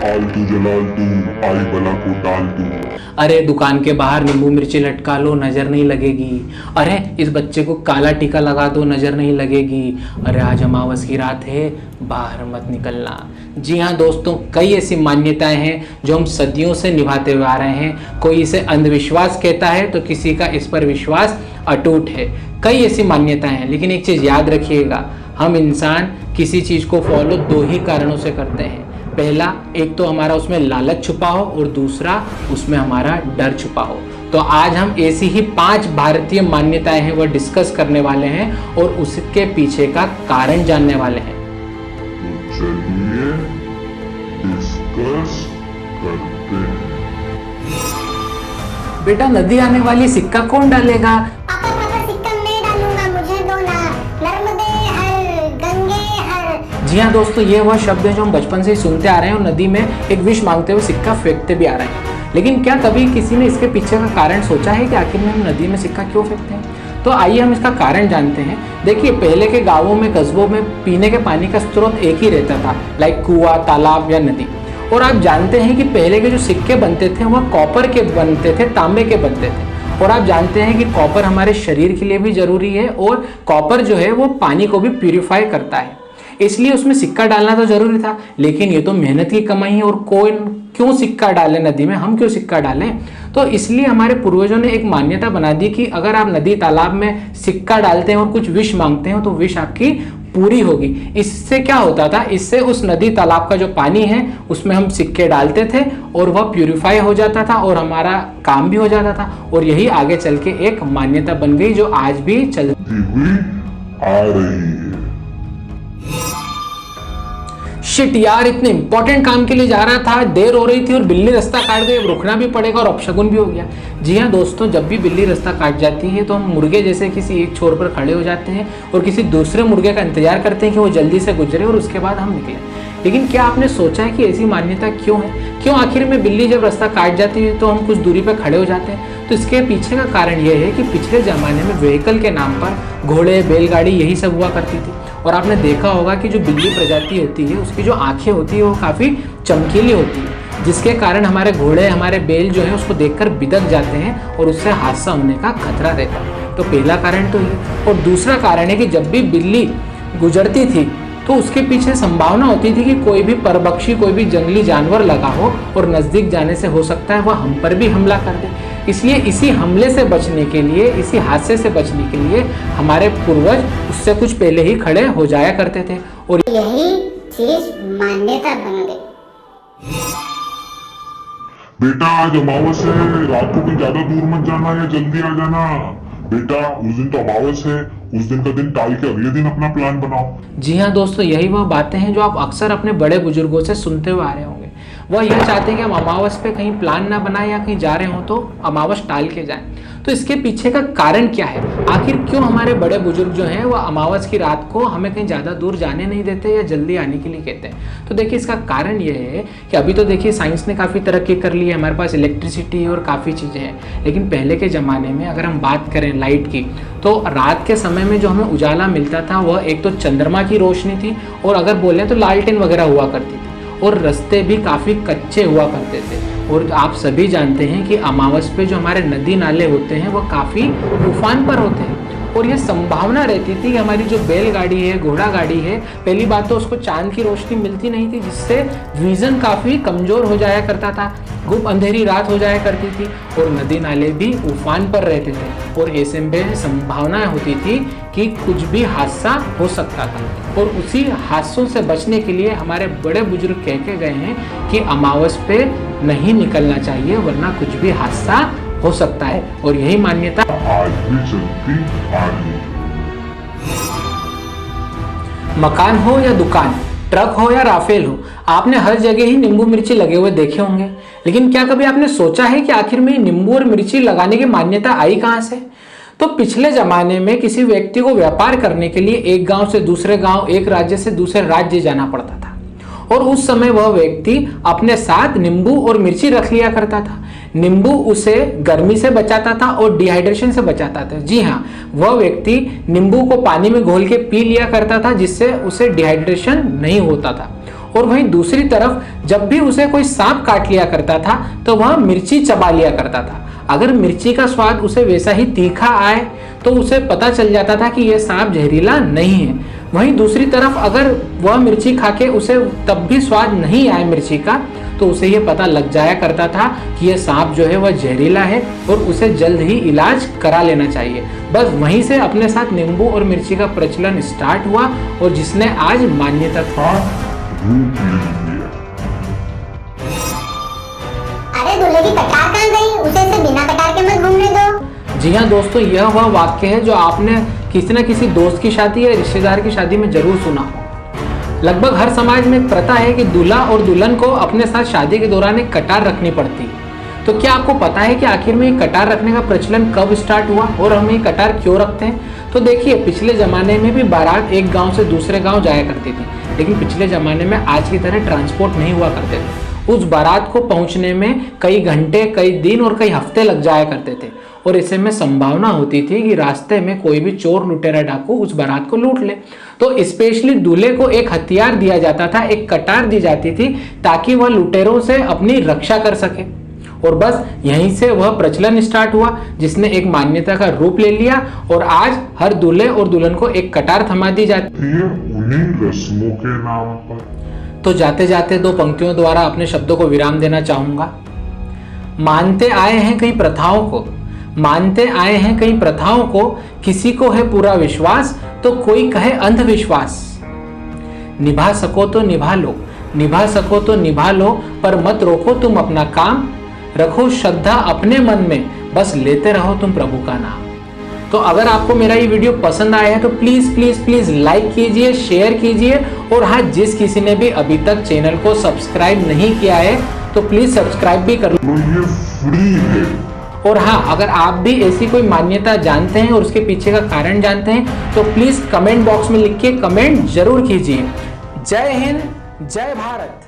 आलतू जलालतू आई बला को डालतू। अरे दुकान के बाहर नींबू मिर्ची लटका लो, नजर नहीं लगेगी। अरे इस बच्चे को काला टीका लगा दो, नजर नहीं लगेगी। अरे आज अमावस की रात है, बाहर मत निकलना। जी हाँ दोस्तों, कई ऐसी मान्यताएं हैं जो हम सदियों से निभाते हुए आ रहे हैं। कोई इसे अंधविश्वास कहता है तो किसी का इस पर विश्वास अटूट है। कई ऐसी मान्यताएं हैं, लेकिन एक चीज याद रखिएगा, हम इंसान किसी चीज को फॉलो दो ही कारणों से करते हैं। पहला, एक तो हमारा उसमें लालच छुपा हो और दूसरा उसमें हमारा डर छुपा हो। तो आज हम ऐसी ही 5 भारतीय मान्यताएं हैं वो डिस्कस करने वाले हैं और उसके पीछे का कारण जानने वाले हैं। तो चलिए डिस्कस करते हैं। बेटा नदी आने वाली सिक्का कौन डालेगा? पापा पापा सिक्का मैं डालूंगा, मुझे दो ना। नर्मदे हर गंगे हर। जी हाँ दोस्तों, ये वह शब्द है जो हम बचपन से ही सुनते आ रहे हैं और नदी में एक विश मांगते हुए सिक्का फेंकते भी आ रहे हैं। लेकिन क्या कभी किसी ने इसके पीछे का कारण सोचा है कि आखिर में हम नदी में सिक्का क्यों फेंकते हैं? तो आइए हम इसका कारण जानते हैं। देखिए, पहले के गांवों में, कस्बों में पीने के पानी का स्रोत एक ही रहता था, लाइक कुआं, तालाब या नदी। और आप जानते हैं कि पहले के जो सिक्के बनते थे वह कॉपर के बनते थे, तांबे के बनते थे। और आप जानते हैं कि कॉपर हमारे शरीर के लिए भी जरूरी है और कॉपर जो है वो पानी को भी प्यूरिफाई करता है, इसलिए उसमें सिक्का डालना तो जरूरी था। लेकिन ये तो मेहनत की कमाई है और कोई क्यों सिक्का डाले नदी में, हम क्यों सिक्का डालें? तो इसलिए हमारे पूर्वजों ने एक मान्यता बना दी कि अगर आप नदी तालाब में सिक्का डालते हैं और कुछ विश मांगते हैं तो विश आपकी पूरी होगी। इससे क्या होता था, इससे उस नदी तालाब का जो पानी है उसमें हम सिक्के डालते थे और वह प्यूरिफाई हो जाता था और हमारा काम भी हो जाता था। और यही आगे चल के एक मान्यता बन गई जो आज भी चलती हुई आ रही है। शिट यार, इतने इंपॉर्टेंट काम के लिए जा रहा था, देर हो रही थी और बिल्ली रास्ता काट गई। अब रुकना भी पड़ेगा और अपशगुन भी हो गया। जी हाँ दोस्तों, जब भी बिल्ली रास्ता काट जाती है तो हम मुर्गे जैसे किसी एक छोर पर खड़े हो जाते हैं और किसी दूसरे मुर्गे का इंतजार करते हैं कि वो जल्दी से गुजरे और उसके बाद हम निकले। लेकिन क्या आपने सोचा है कि ऐसी मान्यता क्यों है? क्यों आखिर में बिल्ली जब रास्ता काट जाती है तो हम कुछ दूरी पर खड़े हो जाते हैं? तो इसके पीछे का कारण यह है कि पिछले जमाने में व्हीकल के नाम पर घोड़े, बैलगाड़ी यही सब हुआ करती थी। और आपने देखा होगा कि जो बिल्ली प्रजाति होती है उसकी जो आंखें होती है वो काफ़ी चमकीली होती है, जिसके कारण हमारे घोड़े, हमारे बैल जो है उसको देखकर बिदक जाते हैं और उससे हादसा होने का खतरा रहता है। तो पहला कारण तो ये। और दूसरा कारण है कि जब भी बिल्ली गुजरती थी तो उसके पीछे संभावना होती थी कि कोई भी परभक्षी, कोई भी जंगली जानवर लगा हो और नज़दीक जाने से हो सकता है वह हम पर भी हमला कर दे। इसलिए इसी हमले से बचने के लिए, इसी हादसे से बचने के लिए हमारे पूर्वज उससे कुछ पहले ही खड़े हो जाया करते थे और यही चीज मान्यता बन गई। बेटा आज अमावस है, रात को कहीं ज्यादा दूर मत जाना या जल्दी आ जाना। बेटा उस दिन तो अमावस है, उस दिन का दिन टाल के अगले दिन अपना प्लान बनाओ। जी हाँ दोस्तों, यही वह बातें हैं जो आप अक्सर अपने बड़े बुजुर्गों से सुनते हुए आ रहे होंगे। वह यह चाहते हैं कि हम अमावस पे कहीं प्लान ना बनाएं या कहीं जा रहे हो तो अमावस टाल के जाएं। तो इसके पीछे का कारण क्या है? आखिर क्यों हमारे बड़े बुजुर्ग जो हैं वह अमावस की रात को हमें कहीं ज़्यादा दूर जाने नहीं देते या जल्दी आने के लिए कहते हैं? तो देखिए, इसका कारण यह है कि अभी तो देखिए साइंस ने काफ़ी तरक्की कर ली है, हमारे पास इलेक्ट्रिसिटी और काफ़ी चीज़ें हैं। लेकिन पहले के ज़माने में अगर हम बात करें लाइट की, तो रात के समय में जो हमें उजाला मिलता था वह एक तो चंद्रमा की रोशनी थी और अगर बोलें तो लालटेन वगैरह हुआ करती थी। और रास्ते भी काफ़ी कच्चे हुआ करते थे। और आप सभी जानते हैं कि अमावस पे जो हमारे नदी नाले होते हैं वो काफ़ी उफान पर होते हैं और ये संभावना रहती थी कि हमारी जो बैलगाड़ी है, घोड़ा गाड़ी है, पहली बात तो उसको चांद की रोशनी मिलती नहीं थी, जिससे विजन काफ़ी कमज़ोर हो जाया करता था, गुप अंधेरी रात हो जाया करती थी और नदी नाले भी उफान पर रहते थे और ऐसे में संभावना होती थी कि कुछ भी हादसा हो सकता था। और उसी हादसों से बचने के लिए हमारे बड़े बुजुर्ग कह के गए हैं कि अमावस पे नहीं निकलना चाहिए वरना कुछ भी हादसा हो सकता है। और यही मान्यता आज भी चलती आ रही है। मकान हो या दुकान, ट्रक हो या राफेल हो, आपने हर जगह ही नींबू मिर्ची लगे हुए देखे होंगे। लेकिन क्या कभी आपने सोचा है कि आखिर में नींबू और मिर्ची लगाने की मान्यता आई कहाँ से? तो पिछले जमाने में किसी व्यक्ति को व्यापार करने के लिए एक गांव से दूसरे गांव, एक राज्य से दूसरे राज्य जाना पड़ता था और उस समय वह व्यक्ति अपने साथ नींबू और मिर्ची रख लिया करता था। नींबू उसे गर्मी से बचाता था और डिहाइड्रेशन से बचाता था। जी हाँ, वह व्यक्ति नींबू को पानी में घोल के पी लिया करता था जिससे उसे डिहाइड्रेशन नहीं होता था। और वहीं दूसरी तरफ जब भी उसे कोई सांप काट लिया करता था तो वह मिर्ची चबा लिया करता था। अगर मिर्ची का स्वाद उसे वैसा ही तीखा आए तो उसे पता चल जाता था कि यह सांप जहरीला नहीं है। वहीं दूसरी तरफ अगर वह मिर्ची खा के उसे तब भी स्वाद नहीं आए मिर्ची का तो उसे यह पता लग जाया करता था कि यह सांप जो है वह जहरीला है और उसे जल्द ही इलाज करा लेना चाहिए। बस वहीं से अपने साथ नींबू और मिर्ची का प्रचलन स्टार्ट हुआ और जिसने आज मान्यता रूप ले लिया। अरे दूल्हे की कटार कहाँ गई? उसे ऐसे बिना कटार के मत घूमने दो। जी हाँ दोस्तों, यह वह वाक्य है जो आपने किसी न किसी दोस्त की शादी या रिश्तेदार की शादी में जरूर सुना हो। लगभग हर समाज में एक प्रथा है कि दूल्हा और दुल्हन को अपने साथ शादी के दौरान एक कटार रखनी पड़ती है। तो क्या आपको पता है कि आखिर में ये कटार रखने का प्रचलन कब स्टार्ट हुआ और हम ये कटार क्यों रखते हैं? तो देखिए, पिछले जमाने में भी बारात एक गांव से दूसरे गांव जाया करती थी, लेकिन पिछले जमाने में आज की तरह ट्रांसपोर्ट नहीं हुआ करते थे। उस बारात को पहुंचने में कई घंटे, कई दिन और कई हफ्ते लग जाया करते थे और ऐसे में संभावना होती थी कि रास्ते में कोई भी चोर, लुटेरा, डाकू उस बारात को लूट ले। तो स्पेशली दूल्हे को एक हथियार दिया जाता था, एक कटार दी जाती थी ताकि वह लुटेरों से अपनी रक्षा कर सके। और बस यहीं से वह प्रचलन स्टार्ट हुआ जिसने एक मान्यता का रूप ले लिया और आज हर दूल्हे और दुल्हन को एक कटार थमा दी जाती है उन्हीं रस्मों के नाम पर। तो जाते जाते दो पंक्तियों द्वारा अपने शब्दों को विराम देना चाहूंगा। मानते आए हैं कई प्रथाओं को, मानते आए हैं कई प्रथाओं को, किसी को है पूरा विश्वास तो कोई कहे अंधविश्वास। निभा सको तो निभा लो, निभा सको तो निभा लो, पर मत रोको तुम अपना काम। रखो श्रद्धा अपने मन में, बस लेते रहो तुम प्रभु का नाम। तो अगर आपको मेरा ये वीडियो पसंद आया है तो प्लीज प्लीज प्लीज लाइक कीजिए, शेयर कीजिए और हाँ, जिस किसी ने भी अभी तक चैनल को सब्सक्राइब नहीं किया है तो प्लीज सब्सक्राइब भी कर लो। तो ये फ्री है। और हाँ, अगर आप भी ऐसी कोई मान्यता जानते हैं और उसके पीछे का कारण जानते हैं तो प्लीज कमेंट बॉक्स में लिख के कमेंट जरूर कीजिए। जय हिंद, जय भारत।